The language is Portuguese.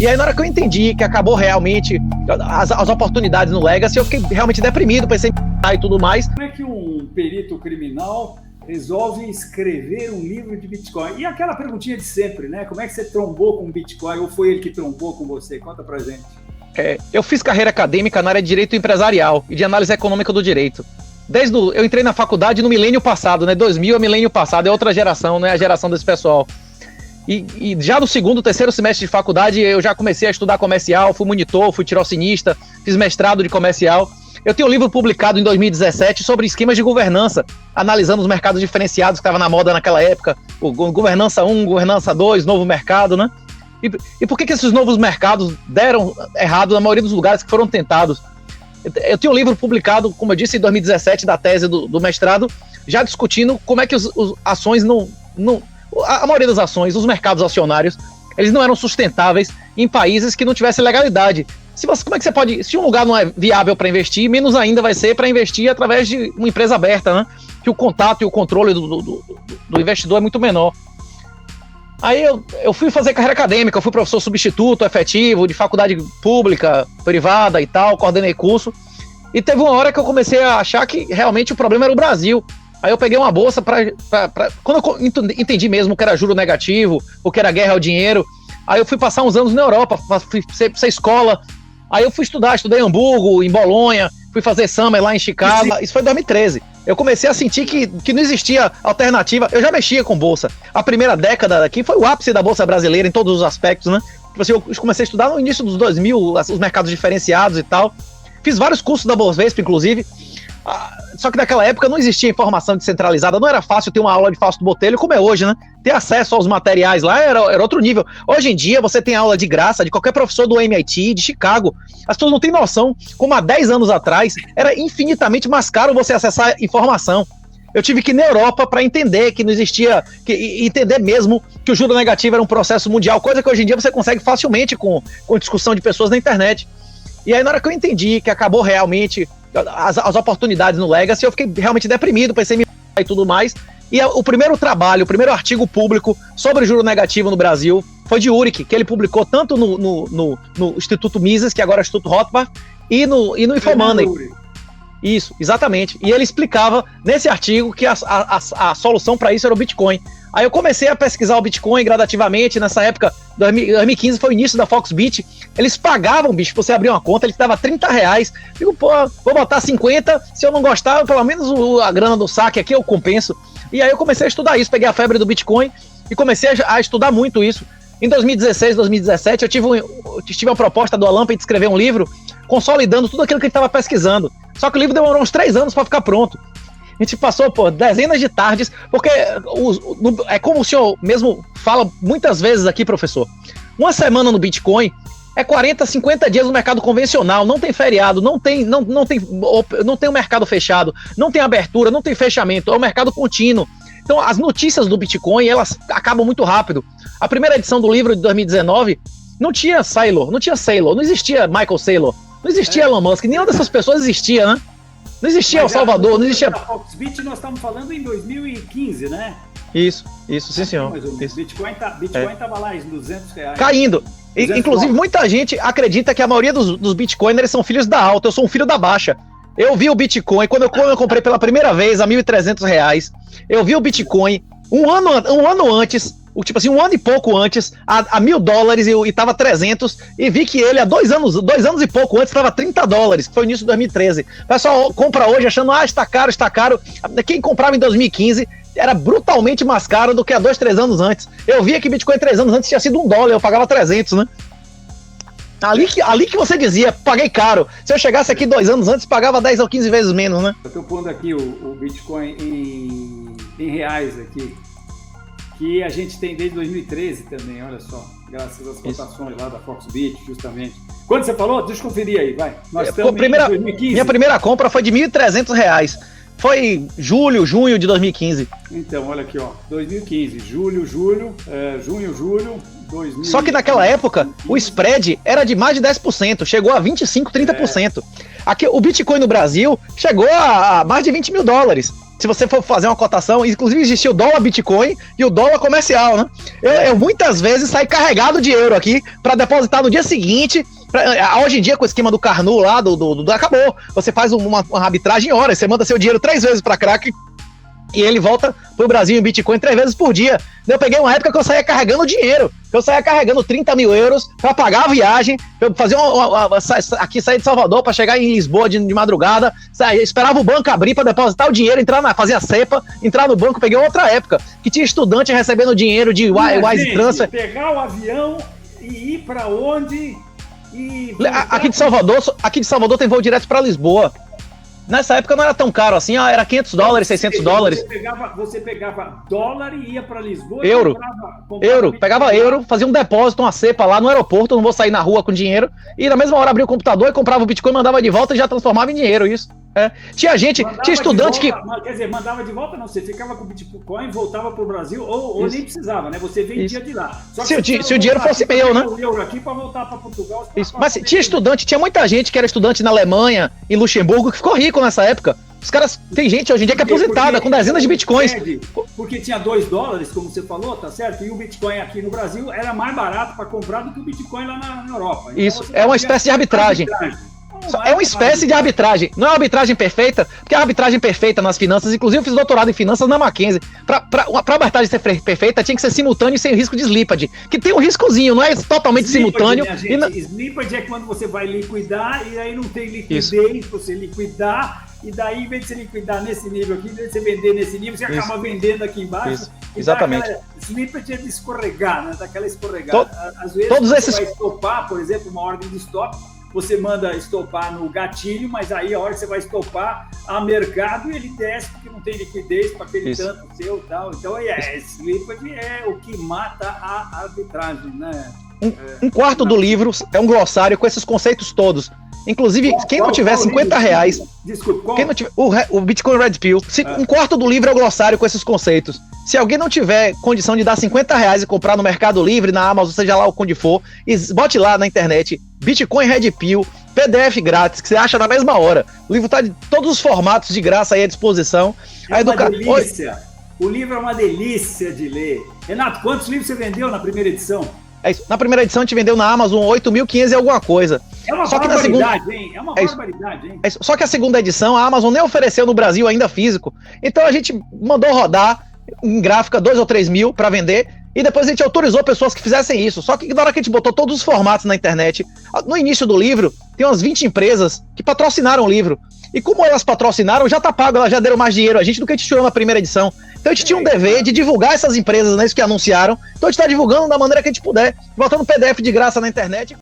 E aí, na hora que eu entendi que acabou realmente as oportunidades no Legacy, eu fiquei realmente deprimido, pensei em e tudo mais. Como é que um perito criminal resolve escrever um livro de Bitcoin? E aquela perguntinha de sempre, né? Como é que você trombou com o Bitcoin? Ou foi ele que trombou com você? Conta pra gente. Eu fiz carreira acadêmica na área de direito empresarial e de análise econômica do direito. Eu entrei na faculdade no milênio passado, né? 2000 é milênio passado, é outra geração, né? A geração desse pessoal. E já no segundo, terceiro semestre de faculdade, eu já comecei a estudar comercial, fui monitor, fui tirocinista, fiz mestrado de comercial. Eu tenho um livro publicado em 2017 sobre esquemas de governança, analisando os mercados diferenciados que estavam na moda naquela época, o Governança 1, Governança 2, novo mercado, né? E por que esses novos mercados deram errado na maioria dos lugares que foram tentados? Eu tenho um livro publicado, como eu disse, em 2017, da tese do mestrado, já discutindo como é que as ações a maioria das ações, os mercados acionários, eles não eram sustentáveis em países que não tivessem legalidade. Como é que você pode... Se um lugar não é viável para investir, menos ainda vai ser para investir através de uma empresa aberta, né? Que o contato e o controle do investidor é muito menor. Aí eu fui fazer carreira acadêmica, eu fui professor substituto, efetivo, de faculdade pública, privada e tal, coordenei curso. E teve uma hora que eu comecei a achar que realmente o problema era o Brasil. Aí eu peguei uma bolsa quando eu entendi mesmo o que era juro negativo, o que era guerra ao dinheiro, aí eu fui passar uns anos na Europa, fui ser escola. Aí eu estudei em Hamburgo, em Bolonha, fui fazer summer lá em Chicago. Isso foi em 2013. Eu comecei a sentir que não existia alternativa. Eu já mexia com bolsa. A primeira década aqui foi o ápice da bolsa brasileira em todos os aspectos, né? Tipo assim, eu comecei a estudar no início dos 2000, os mercados diferenciados e tal. Fiz vários cursos da Bovespa, inclusive. Só que naquela época não existia informação descentralizada, não era fácil ter uma aula de Fausto Botelho como é hoje, né? Ter acesso aos materiais lá era outro nível. Hoje em dia você tem aula de graça de qualquer professor do MIT, de Chicago. As pessoas não têm noção, como há 10 anos atrás era infinitamente mais caro você acessar informação. Eu tive que ir na Europa para entender que não existia, entender mesmo que o juro negativo era um processo mundial, coisa que hoje em dia você consegue facilmente com discussão de pessoas na internet. E aí na hora que eu entendi que acabou realmente as oportunidades no Legacy, eu fiquei realmente deprimido, pensei em me e tudo mais. E o primeiro artigo público sobre juro negativo no Brasil foi de Uric, que ele publicou tanto no Instituto Mises, que agora é o Instituto Rothbard, e no Infomoney. Isso, exatamente. E ele explicava nesse artigo que a solução para isso era o Bitcoin. Aí eu comecei a pesquisar o Bitcoin gradativamente. Nessa época, 2015 foi o início da Foxbit. Eles pagavam, bicho, pra você abrir uma conta, ele te dava R$30. Digo, pô, vou botar 50, se eu não gostar, pelo menos a grana do saque aqui eu compenso. E aí eu comecei a estudar isso, peguei a febre do Bitcoin e comecei a estudar muito isso. Em 2016, 2017, eu tive uma proposta do Alan para escrever um livro consolidando tudo aquilo que ele estava pesquisando. Só que o livro demorou uns 3 anos para ficar pronto. A gente passou por dezenas de tardes, porque é como o senhor mesmo fala muitas vezes aqui, professor. Uma semana no Bitcoin é 40, 50 dias no mercado convencional, não tem feriado, não tem um mercado fechado, não tem abertura, não tem fechamento, é um mercado contínuo. Então as notícias do Bitcoin, elas acabam muito rápido. A primeira edição do livro de 2019 não tinha Saylor, não existia Michael Saylor, não existia Elon Musk, nenhuma dessas pessoas existia, né? Não existia El Salvador, não existia... A Foxbit nós estamos falando em 2015, né? Isso, sim, senhor. Isso. Bitcoin estava lá em R$200. Caindo. Inclusive, muita gente acredita que a maioria dos Bitcoiners são filhos da alta. Eu sou um filho da baixa. Eu vi o Bitcoin, quando eu comprei pela primeira vez a R$1.300, eu vi o Bitcoin um ano antes, tipo assim, um ano e pouco antes, a $1.000 e tava 300, e vi que ele há 2 anos e pouco antes tava $30, que foi o início de 2013. O pessoal compra hoje achando, está caro. Quem comprava em 2015 era brutalmente mais caro do que há 2, 3 anos antes. Eu via que Bitcoin 3 anos antes tinha sido $1, eu pagava 300, né? Ali que você dizia, paguei caro. Se eu chegasse aqui 2 anos antes, pagava 10 ou 15 vezes menos, né? Eu tô pondo aqui o Bitcoin em reais aqui, que a gente tem desde 2013 também, olha só, graças às cotações lá da Foxbit, justamente. Quando você falou? Deixa eu conferir aí, vai. Nós estamos em 2015. Minha primeira compra foi de R$1.300. Foi junho de 2015. Então, olha aqui, ó, 2015, junho, 2015. Só que naquela época, o spread era de mais de 10%, chegou a 25%, 30%. Aqui, o Bitcoin no Brasil chegou a mais de $20 mil. se você for fazer uma cotação, inclusive existia o dólar Bitcoin e o dólar comercial, né? Eu muitas vezes saí carregado de euro aqui para depositar no dia seguinte. Hoje em dia, com o esquema do Carnu lá, acabou. Você faz uma arbitragem em horas, você manda seu dinheiro 3 vezes para Kraken e ele volta pro Brasil em Bitcoin 3 vezes por dia. Eu peguei uma época que eu saía carregando dinheiro. Eu saía carregando 30 mil euros para pagar a viagem, pra fazer aqui sair de Salvador para chegar em Lisboa de madrugada. Esperava o banco abrir para depositar o dinheiro, fazer a cepa, entrar no banco. Peguei outra época que tinha estudante recebendo dinheiro de Wise Transfer. Pegar o avião e ir para onde? Aqui de Salvador tem voo direto para Lisboa. Nessa época não era tão caro assim, era $500, $600. Você pegava dólar e ia para Lisboa? Euro, pegava euro, fazia um depósito, uma cepa lá no aeroporto, não vou sair na rua com dinheiro, e na mesma hora abria o computador e comprava o Bitcoin, mandava de volta e já transformava em dinheiro, isso. Tinha estudante que... Quer dizer, mandava de volta não, você ficava com o Bitcoin, voltava pro Brasil, ou nem precisava, né? Você vendia de lá. Só se o dinheiro fosse meu, né? O euro aqui para voltar para Portugal. Mas tinha muita gente que era estudante na Alemanha, em Luxemburgo, que ficou rico nessa época. Os caras, tem gente hoje em dia que é aposentada, com dezenas de Bitcoins. Porque tinha $2, como você falou, tá certo? E o Bitcoin aqui no Brasil era mais barato para comprar do que o Bitcoin lá na Europa. Então, isso, é uma espécie de arbitragem. É uma espécie de arbitragem. Não é uma arbitragem perfeita, porque a arbitragem perfeita nas finanças, inclusive eu fiz doutorado em finanças na Mackenzie. Pra arbitragem ser perfeita, tinha que ser simultâneo e sem risco de slippage. Que tem um riscozinho, não é totalmente simultâneo. Slippage é quando você vai liquidar e aí não tem liquidez, você liquidar. E daí, em vez de você liquidar nesse nível aqui, em vez de você vender nesse nível, você acaba vendendo aqui embaixo. Exatamente. Slippage é de escorregar, né? Daquela escorregada. Às vezes você vai estopar, por exemplo, uma ordem de stop, você manda estopar no gatilho, mas aí a hora que você vai estopar a mercado, ele desce porque não tem liquidez para aquele tanto seu e tal. Então, slippage é o que mata a arbitragem, né? Um quarto do livro é um glossário com esses conceitos todos. Inclusive, quem não tiver R$50... Desculpa, quem não tiver, o Bitcoin Red Pill. Um quarto do livro é o glossário com esses conceitos. Se alguém não tiver condição de dar R$50 e comprar no Mercado Livre, na Amazon, seja lá onde for, e bote lá na internet Bitcoin Red Pill, PDF grátis, que você acha na mesma hora. O livro tá de todos os formatos de graça aí à disposição. É uma delícia. O livro é uma delícia de ler. Renato, quantos livros você vendeu na primeira edição? É isso. Na primeira edição a gente vendeu na Amazon 8.500 e alguma coisa. É uma barbaridade, hein? É uma barbaridade, hein? Só que a segunda edição a Amazon nem ofereceu no Brasil ainda físico. Então a gente mandou rodar em gráfica 2 ou 3 mil para vender. E depois a gente autorizou pessoas que fizessem isso. Só que na hora que a gente botou todos os formatos na internet, no início do livro, tem umas 20 empresas que patrocinaram o livro. E como elas patrocinaram, já tá pago, elas já deram mais dinheiro a gente do que a gente tirou na primeira edição. Então a gente tinha um dever de divulgar essas empresas, né, isso que anunciaram. Então a gente tá divulgando da maneira que a gente puder, botando PDF de graça na internet.